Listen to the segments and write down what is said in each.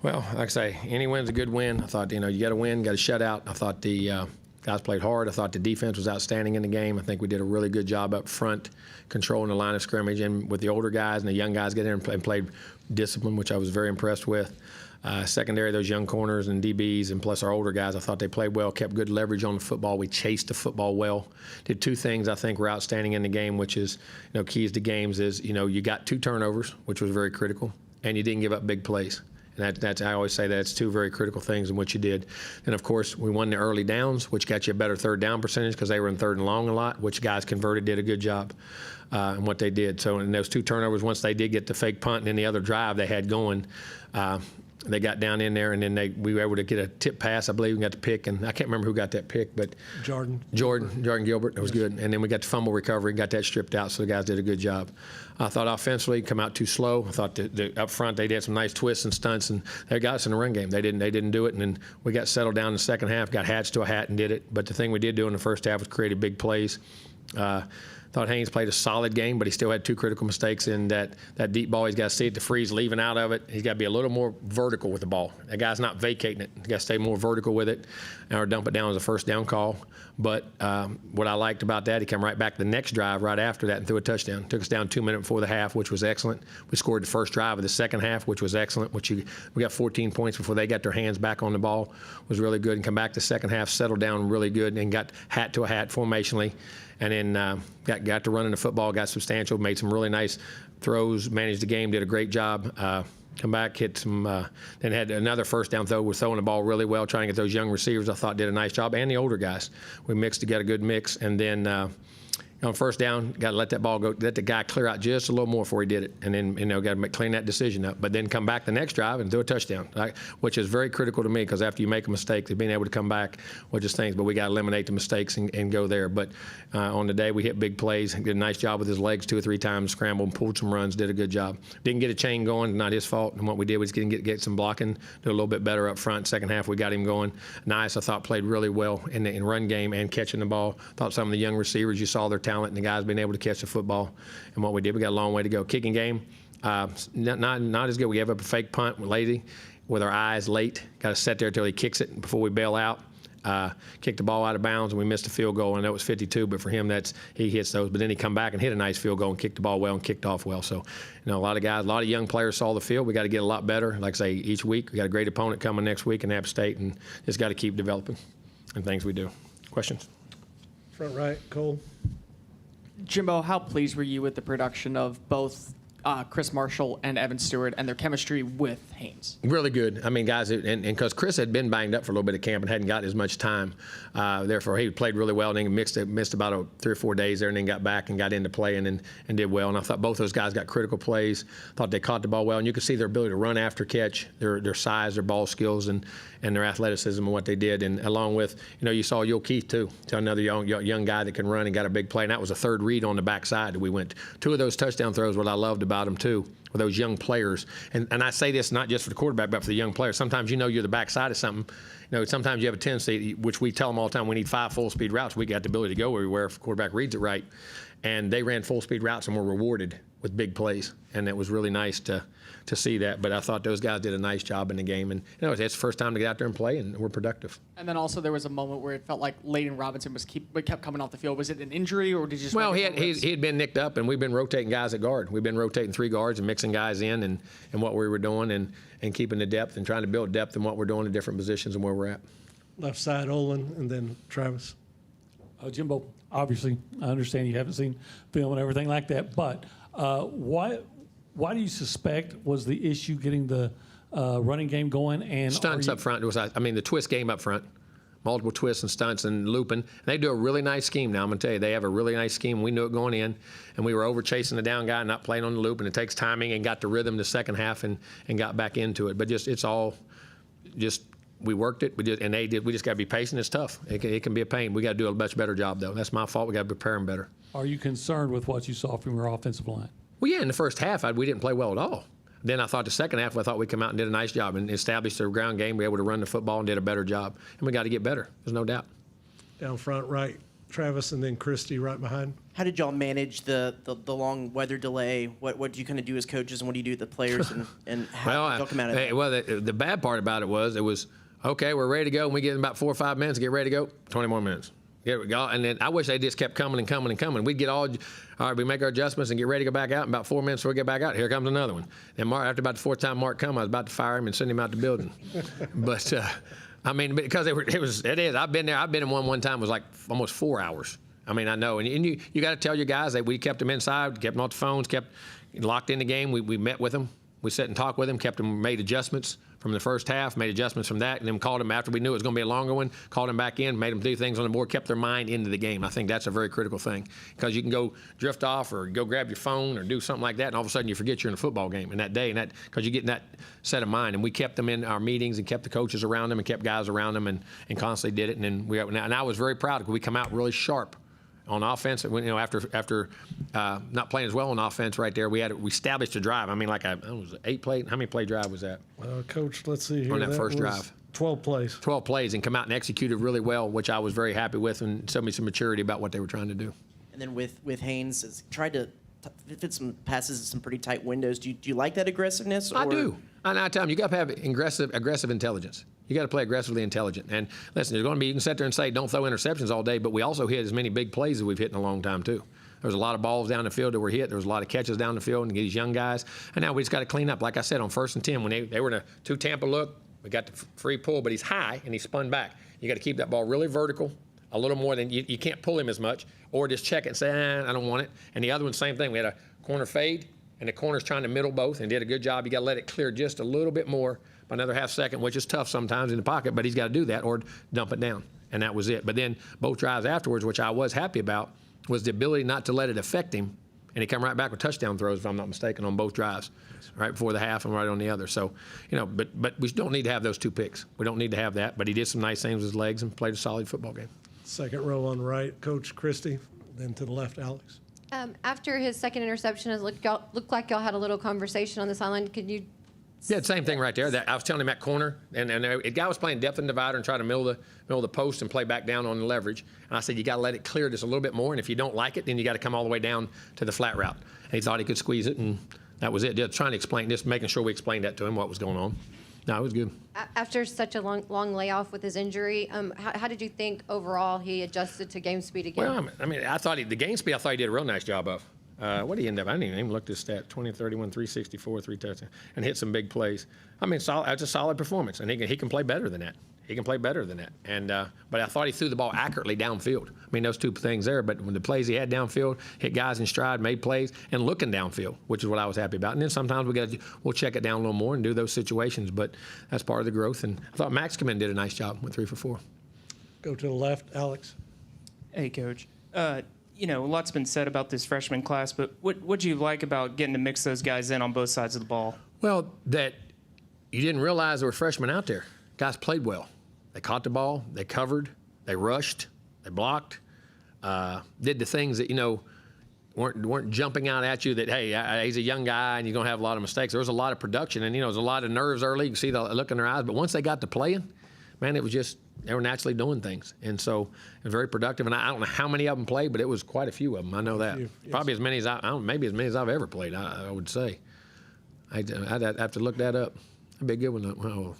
Well, like I say, any win's a good win. I thought, you got to win, got to shut out. I thought the guys played hard. I thought the defense was outstanding in the game. I think we did a really good job up front, controlling the line of scrimmage, and with the older guys and the young guys getting in and played discipline, which I was very impressed with. Secondary, those young corners and DBs, and plus our older guys, I thought they played well, kept good leverage on the football. We chased the football well. Did two things I think were outstanding in the game, which is, keys to games is, you got 2 turnovers, which was very critical, and you didn't give up big plays. And that's I always say that's 2 very critical things in what you did. And, of course, we won the early downs, which got you a better third down percentage because they were in third and long a lot, which guys converted, did a good job in what they did. So in those 2 turnovers, once they did get the fake punt and then the other drive they had going, they got down in there, and then we were able to get a tip pass, I believe, and got the pick. And I can't remember who got that pick, but Jordan Gilbert. It was good. And then we got the fumble recovery and got that stripped out, so the guys did a good job. I thought offensively come out too slow. I thought up front they did some nice twists and stunts, and they got us in the run game. They didn't do it, and then we got settled down in the second half, got hatched to a hat and did it. But the thing we did do in the first half was created big plays. Thought Haynes played a solid game, but he still had 2 critical mistakes in that deep ball. He's got to see it to freeze leaving out of it. He's got to be a little more vertical with the ball. That guy's not vacating it. He's got to stay more vertical with it or dump it down as a first down call. But what I liked about that, he came right back the next drive right after that and threw a touchdown. Took us down 2 minutes before the half, which was excellent. We scored the first drive of the second half, which was excellent. We got 14 points before they got their hands back on the ball. Was really good. And come back the second half, settled down really good, and got hat to a hat formationally. And then got to running the football, got substantial, made some really nice throws, managed the game, did a great job. Come back, hit some, then had another first down throw. We're throwing the ball really well, trying to get those young receivers, I thought, did a nice job, and the older guys. We mixed to get a good mix. And then on first down, got to let that ball go, let the guy clear out just a little more before he did it. And then, got to clean that decision up. But then come back the next drive and do a touchdown, which is very critical to me because after you make a mistake, being able to come back, which is things. But we got to eliminate the mistakes and go there. But on the day, we hit big plays, did a nice job with his legs 2 or 3 times, scrambled, pulled some runs, did a good job. Didn't get a chain going, not his fault. And what we did was get some blocking, do a little bit better up front. Second half, we got him going. Nice, I thought, played really well in run game and catching the ball. Thought some of the young receivers, you saw their talent, and the guys being able to catch the football. And what we did, we got a long way to go. Kicking game, not as good. We gave up a fake punt, we're lazy, with our eyes late. Got to sit there until he kicks it before we bail out. Kicked the ball out of bounds, and we missed a field goal, and that was 52. But for him, he hits those. But then he come back and hit a nice field goal and kicked the ball well and kicked off well. So, a lot of guys, a lot of young players saw the field. We got to get a lot better. Like I say, each week we got a great opponent coming next week in App State, and just got to keep developing and things we do. Questions? Front right, Cole. Jimbo, how pleased were you with the production of both Chris Marshall and Evan Stewart and their chemistry with Haynes? Really good. I mean, guys, and because Chris had been banged up for a little bit of camp and hadn't gotten as much time, therefore he played really well, and then missed about 3 or 4 days there, and then got back and got into play and did well. And I thought both those guys got critical plays. Thought they caught the ball well, and you could see their ability to run after catch, their size, their ball skills, and their athleticism and what they did. And along with, you saw Yo Keith too, another young guy that can run and got a big play. And that was a third read on the backside that we went. 2 of those touchdown throws, what I loved about them too, were those young players. And I say this not just for the quarterback, but for the young players. Sometimes you're the backside of something. Sometimes you have a tendency, which we tell them all the time, we need 5 full-speed routes. We got the ability to go everywhere if the quarterback reads it right. And they ran full-speed routes and were rewarded with big plays. And it was really nice to see that. But I thought those guys did a nice job in the game. And it's the first time to get out there and play, and we're productive. And then also there was a moment where it felt like Layden Robinson kept coming off the field. Was it an injury, or did you just? Well, he had been nicked up, and we've been rotating guys at guard. We've been rotating 3 guards and mixing guys in and what we were doing and keeping the depth and trying to build depth in what we're doing in different positions and where we're at. Left side, Olin, and then Travis. Jimbo, obviously, I understand you haven't seen film and everything like that, but why do you suspect was the issue getting the running game going? And stunts up front. The twist game up front. Multiple twists and stunts and looping. They do a really nice scheme now. I'm going to tell you, they have a really nice scheme. We knew it going in, and we were over chasing the down guy, not playing on the loop, and it takes timing, and got the rhythm the second half and got back into it. But it's all we worked it. We just got to be patient. It's tough. It can be a pain. We got to do a much better job, though. That's my fault. We got to prepare them better. Are you concerned with what you saw from your offensive line? Well, yeah, in the first half, we didn't play well at all. Then I thought the second half, I thought we'd come out and did a nice job and established their ground game. We were able to run the football and did a better job. And we got to get better. There's no doubt. Down front right, Travis, and then Christie right behind. How did y'all manage the long weather delay? What do you kind of do as coaches, and what do you do with the players, and how did y'all come out of that? Well, the bad part about it was okay, we're ready to go, and we get in about 4 or 5 minutes, get ready to go, 20 more minutes. Here we go. And then I wish they just kept coming and coming and coming. We'd get all right, we make our adjustments and get ready to go back out. In about 4 minutes before we get back out, here comes another one. And Mark, after about the fourth time Mark come, I was about to fire him and send him out the building. But, I mean, because it is. I've been there. I've been in one time. It was like almost 4 hours. I mean, I know. And you got to tell your guys that we kept them inside, kept them off the phones, kept locked in the game. We met with them. We sat and talked with them, kept them, made adjustments from the first half, made adjustments from that, and then called them after we knew it was going to be a longer one, called them back in, made them do things on the board, kept their mind into the game. I think that's a very critical thing because you can go drift off or go grab your phone or do something like that, and all of a sudden you forget you're in a football game in that day, and that because you get in that set of mind. And we kept them in our meetings and kept the coaches around them and kept guys around them and constantly did it. And then and I was very proud because we come out really sharp on offense. After not playing as well on offense right there, we established a drive. I mean, like it was 8 play. How many play drive was that? Coach, let's see here. On that first was drive. 12 plays. 12 plays and come out and executed really well, which I was very happy with, and showed me some maturity about what they were trying to do. And then with Haynes, has tried to fit some passes in some pretty tight windows. Do you like that aggressiveness? I do. And I tell them, you got to have aggressive intelligence. You got to play aggressively intelligent. And listen, there's going to be, you can sit there and say, don't throw interceptions all day, but we also hit as many big plays as we've hit in a long time, too. There was a lot of balls down the field that were hit. There was a lot of catches down the field and these young guys. And now we just got to clean up. Like I said, on 1st and 10, when they were in a 2 Tampa look, we got the free pull, but he's high and he spun back. You got to keep that ball really vertical, a little more than you can't pull him as much, or just check it and say, I don't want it. And the other one, same thing. We had a corner fade, and the corner's trying to middle both and did a good job. You got to let it clear just a little bit more by another half second, which is tough sometimes in the pocket, but he's got to do that or dump it down. And that was it. But then both drives afterwards, which I was happy about, was the ability not to let it affect him. And he come right back with touchdown throws, if I'm not mistaken, on both drives, right before the half and right on the other. So, but we don't need to have those 2 picks. We don't need to have that. But he did some nice things with his legs and played a solid football game. Second row on the right, Coach Christie. Then to the left, Alex. After his second interception, it looked like y'all had a little conversation on the sideline. Could you? Yeah, same thing right there. I was telling him that corner, and a guy was playing depth and divider and trying to middle the post and play back down on the leverage. And I said, you got to let it clear just a little bit more, and if you don't like it, then you got to come all the way down to the flat route. And he thought he could squeeze it, and that was it. Just trying to explain, just making sure we explained that to him, what was going on. No, it was good. After such a long layoff with his injury, how did you think overall he adjusted to game speed again? Well, I mean, I thought the game speed, I thought he did a real nice job of. What did he end up? I didn't even look at his stat. 20, 31, 364, 3 touchdowns, and hit some big plays. I mean, that's a solid performance, and he can play better than that. He can play better than that. And but I thought he threw the ball accurately downfield. I mean, those 2 things there. But when the plays he had downfield, hit guys in stride, made plays, and looking downfield, which is what I was happy about. And then sometimes we'll check it down a little more and do those situations. But that's part of the growth. And I thought Max come in and did a nice job. Went 3 for 4. Go to the left, Alex. Hey, Coach. A lot's been said about this freshman class, but what do you like about getting to mix those guys in on both sides of the ball? Well, that you didn't realize there were freshmen out there. Guys played well. They caught the ball. They covered. They rushed. They blocked. Did the things that, weren't jumping out at you that, hey, he's a young guy and you're going to have a lot of mistakes. There was a lot of production and, there's a lot of nerves early. You can see the look in their eyes. But once they got to playing, man, it was just they were naturally doing things. And so it was very productive. And I don't know how many of them played, but it was quite a few of them. I know that. Yes. Probably as many as maybe as many as I've ever played, I would say. I'd have to look that up. That'd be a good one. Well,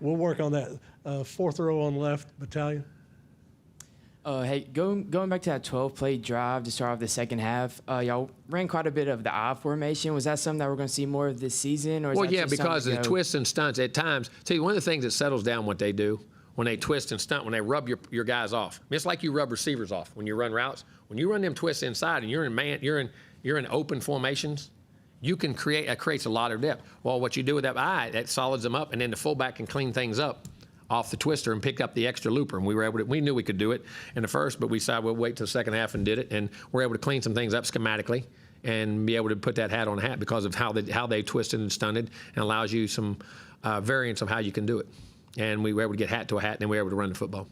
We'll work on that. 4th row on left, Battalion. Hey, going back to that 12-play drive to start off the second half, y'all ran quite a bit of the I formation. Was that something that we're going to see more of this season? Or is well, that yeah, just because of something the twists and stunts at times. See, one of the things that settles down what they do when they twist and stunt, when they rub your guys off. I mean, it's like you rub receivers off when you run routes. When you run them twists inside and you're in open formations, you can creates a lot of depth. Well, what you do with that eye, that solids them up, and then the fullback can clean things up off the twister and pick up the extra looper. And we knew we could do it in the first, but we decided we'll wait till the second half and did it. And we're able to clean some things up schematically and be able to put that hat on a hat because of how they twisted and stunted, and allows you some variance of how you can do it. And we were able to get hat to a hat, and then we were able to run the football.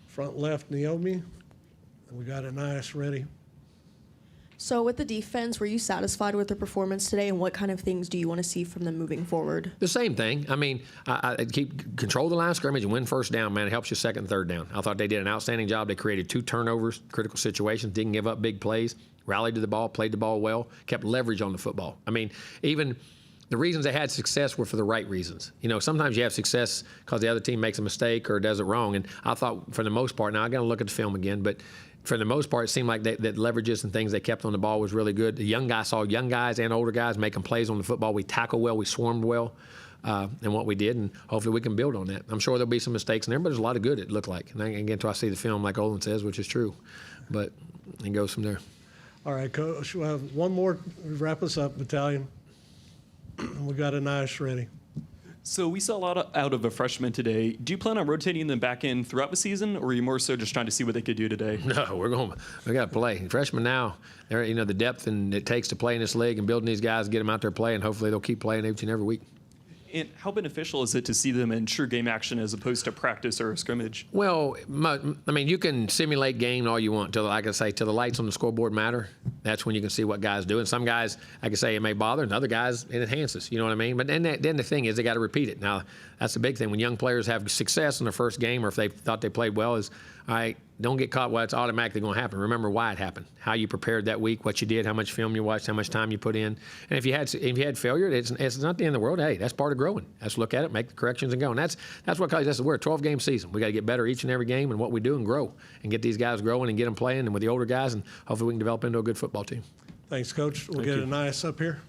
Front left, Naomi. And we got Anais ready. So with the defense, were you satisfied with their performance today, and what kind of things do you want to see from them moving forward? The same thing. I mean, I keep control the line of scrimmage and win first down, man. It helps you second and third down. I thought they did an outstanding job. They created 2 turnovers, critical situations, didn't give up big plays, rallied to the ball, played the ball well, kept leverage on the football. I mean, even the reasons they had success were for the right reasons. You know, sometimes you have success because the other team makes a mistake or does it wrong. And I thought for the most part, now I got to look at the film again, but for the most part, it seemed like that leverages and things they kept on the ball was really good. The young guys saw young guys and older guys making plays on the football. We tackled well, we swarmed well, and what we did, and hopefully we can build on that. I'm sure there'll be some mistakes in there, but there's a lot of good it looked like. And again, until I see the film, like Olin says, which is true, but it goes from there. All right, Coach, we'll have one more, wrap us up, Battalion. We got Anish ready. So we saw a lot out of a freshman today. Do you plan on rotating them back in throughout the season, or are you more so just trying to see what they could do today? No, we got to play. Freshmen now, they're, you know, the depth and it takes to play in this league and building these guys, get them out there playing. Hopefully they'll keep playing each and every week. And how beneficial is it to see them in true game action as opposed to practice or a scrimmage? Well, I mean, you can simulate game all you want. Like I say, till the lights on the scoreboard matter. That's when you can see what guys do. And some guys, like I say, it may bother, and other guys, it enhances. You know what I mean? But then the thing is, they got to repeat it. Now, that's the big thing. When young players have success in their first game, or if they thought they played well, is all right. Don't get caught. Well, it's automatically going to happen. Remember why it happened, how you prepared that week, what you did, how much film you watched, how much time you put in. And if you had failure, it's not the end of the world. Hey, that's part of growing. Let's look at it, make the corrections, and go. And that's what college. We're a 12-game season. We got to get better each and every game and what we do and grow and get these guys growing and get them playing and with the older guys, and hopefully we can develop into a good football team. Thanks, Coach. We'll get Anish up here.